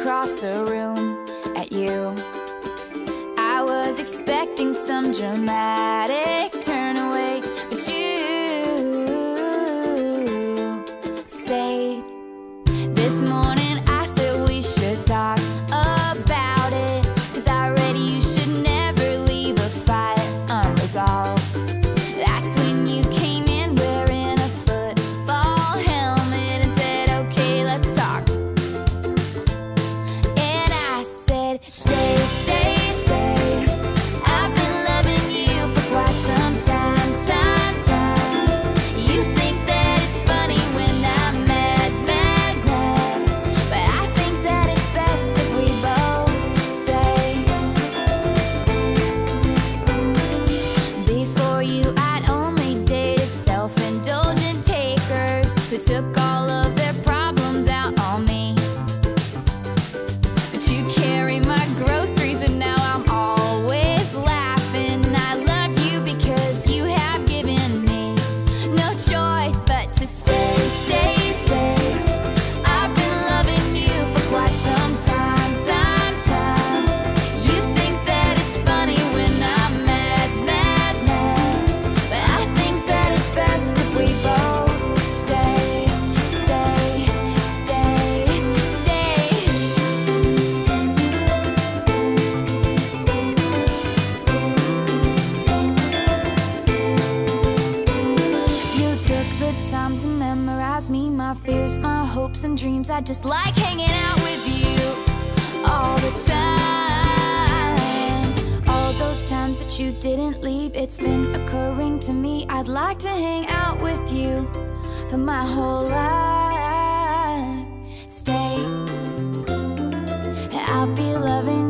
across the room at you. I was expecting some dramatic turn away, but you stayed. This morning I said we should talk about it, 'cause I read you should never leave a fight unresolved. That's when you came in wearing a football helmet and said, okay, let's talk. And I said, stay, stay, stay. I've been loving you for quite some time, time. You think that it's funny when I'm mad, mad, mad, but I think that it's best if we both stay. Before you, I'd only dated self-indulgent takers who took all of their problems out on me. But you carry my groceries and now I'm always laughing. I love you because you have given me no choice but to stay, stay, stay. I've been loving you for quite some time, time. You think that it's funny when I'm mad, mad, mad, but I think that it's best if we both stay, stay, stay, stay. You took the time to memorize me, my fears, my hopes and dreams. I just like hanging out with you all the time. All those times that you didn't leave, it's been occurring to me. I'd like to hang out with you for my whole life. Stay, and I'll be loving